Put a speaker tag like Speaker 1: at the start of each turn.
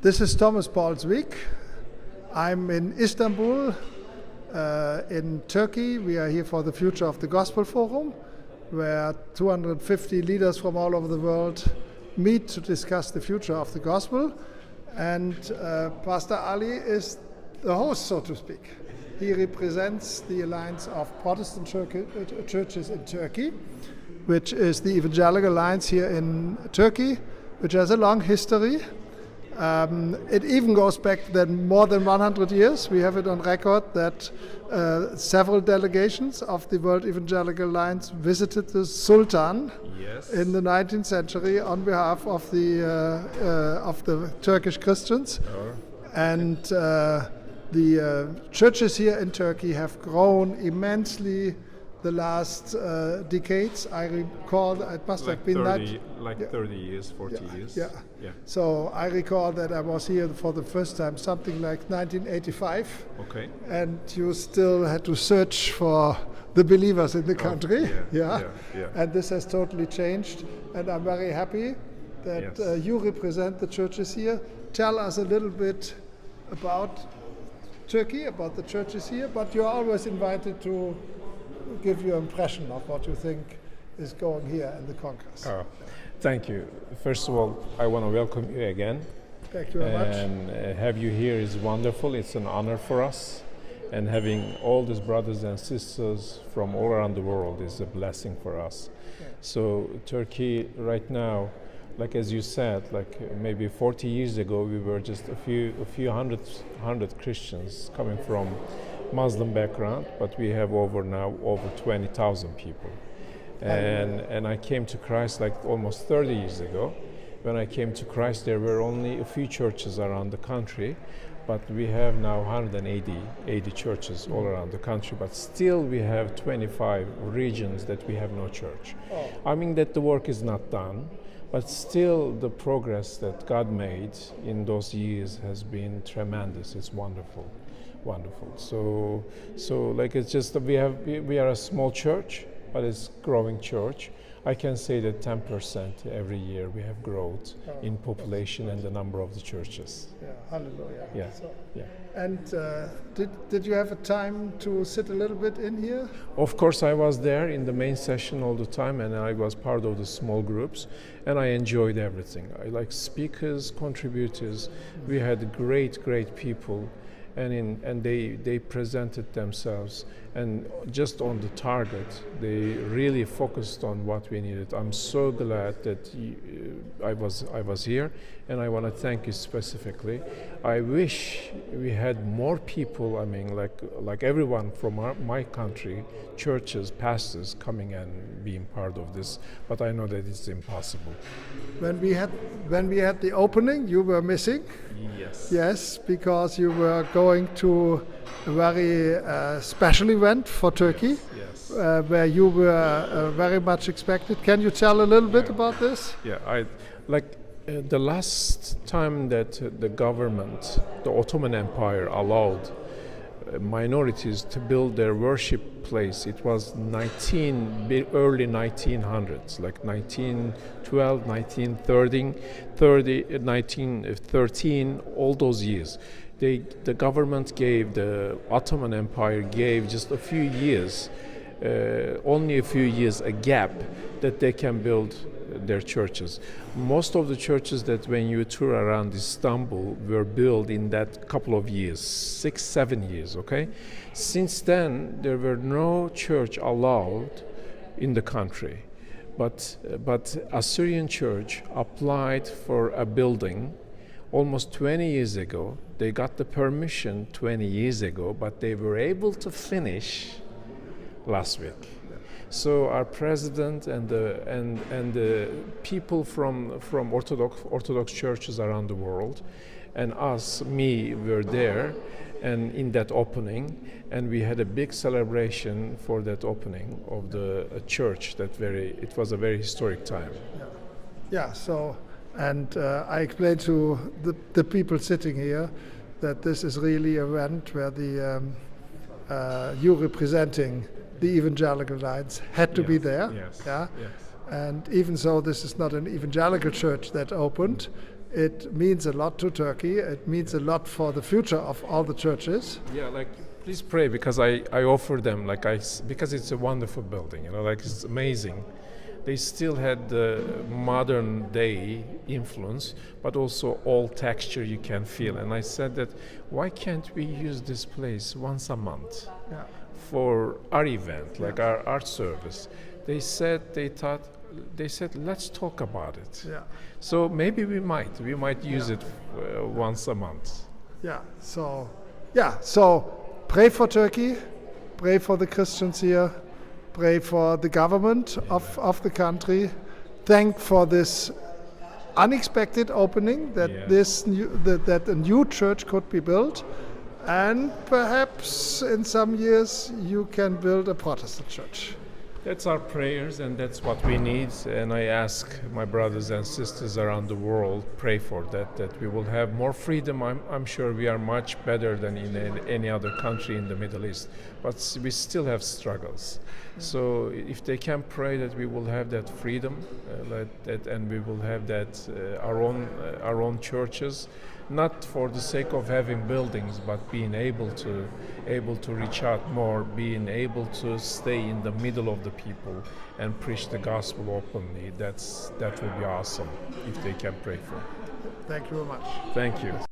Speaker 1: This is Thomas Paul's week. I'm in Istanbul, in Turkey. We are here for the Future of the Gospel Forum, where 250 leaders from all over the world meet to discuss the future of the gospel. And Pastor Ali is the host, so to speak. He represents the Alliance of Protestant churches in Turkey, which is the Evangelical Alliance here in Turkey, which has a long history. It even goes back then more than 100 years. We have it on record that several delegations of the World Evangelical Alliance visited the Sultan in the 19th century on behalf of the Turkish Christians. And the churches here in Turkey have grown immensely the last decades. I recall it must have been
Speaker 2: 30 years, 40 years.
Speaker 1: Yeah. So I recall that I was here for the first time, something like 1985.
Speaker 2: Okay.
Speaker 1: And you still had to search for the believers in the country. Yeah. And this has totally changed. And I'm very happy that you represent the churches here. Tell us a little bit about Turkey, about the churches here, but you're always invited to give your impression of what you think is going here in the Congress.
Speaker 2: Oh, thank you. First of all, I want to welcome you again.
Speaker 1: Thank you very much.
Speaker 2: And have you here is wonderful. It's an honor for us. And having all these brothers and sisters from all around the world is a blessing for us. Yeah. So Turkey right now, like as you said, like maybe 40 years ago, we were just a few hundred Christians coming from Muslim background, but we have over 20,000 people. And I came to Christ like almost 30 years ago. When I came to Christ, there were only a few churches around the country, but we have now 180 churches all around the country, but still we have 25 regions that we have no church. I mean that the work is not done, but still the progress that God made in those years has been tremendous. It's wonderful. So like it's just we are a small church, but it's growing church. I can say that 10% every year we have growth in population and the number of the churches.
Speaker 1: Yeah, hallelujah.
Speaker 2: Yeah.
Speaker 1: So, and did you have a time to sit a little bit in here?
Speaker 2: Of course, I was there in the main session all the time, and I was part of the small groups, and I enjoyed everything. I like speakers, contributors. We had great people. And they presented themselves, and just on the target, they really focused on what we needed. I'm so glad that I was here, and I want to thank you specifically. I wish we had more people. I mean, like everyone from my country, churches, pastors coming and being part of this. But I know that it's impossible.
Speaker 1: When we had the opening, you were missing. Yes, because you were going to a very special event for Turkey, where you were very much expected. Can you tell a little bit about this?
Speaker 2: Yeah, the last time that the government, the Ottoman Empire, allowed minorities to build their worship place, it was early 1900s, like 1912, 1913, all those years. The government gave, the Ottoman Empire gave just a few years, only a few years a gap that they can build their churches. Most of the churches that when you tour around Istanbul were built in that couple of years, 6-7 years, okay? Since then, there were no church allowed in the country. But Assyrian Church applied for a building almost 20 years ago. They got the permission 20 years ago, but they were able to finish last week. So our president and the people from Orthodox churches around the world, and me were there, and in that opening, and we had a big celebration for that opening of the church. It was a very historic time.
Speaker 1: Yeah. So, and I explained to the people sitting here that this is really an event where you representing the Evangelical Alliance had to be there.
Speaker 2: Yes.
Speaker 1: And even so, this is not an evangelical church that opened, It means a lot to Turkey. It means a lot for the future of all the churches.
Speaker 2: Yeah, like please pray because I offer them because it's a wonderful building, like it's amazing. They still had the modern day influence, but also all texture you can feel. And I said that why can't we use this place once a month
Speaker 1: Yeah.
Speaker 2: for our event, like our art service? They said let's talk about it.
Speaker 1: Yeah.
Speaker 2: So maybe we might use it once a month.
Speaker 1: Yeah. So pray for Turkey, pray for the Christians here, pray for the government of the country. Thank for this unexpected opening that that a new church could be built, and perhaps in some years you can build a Protestant church.
Speaker 2: That's our prayers, and that's what we need. And I ask my brothers and sisters around the world, pray for that we will have more freedom. I'm sure we are much better than in any other country in the Middle East, but we still have struggles. So if they can pray that we will have that freedom, and we will have that our own churches, not for the sake of having buildings, but being able to reach out more, being able to stay in the middle of the people and preach the gospel openly. That will be awesome if they can pray for.
Speaker 1: Thank you very much.
Speaker 2: Thank you.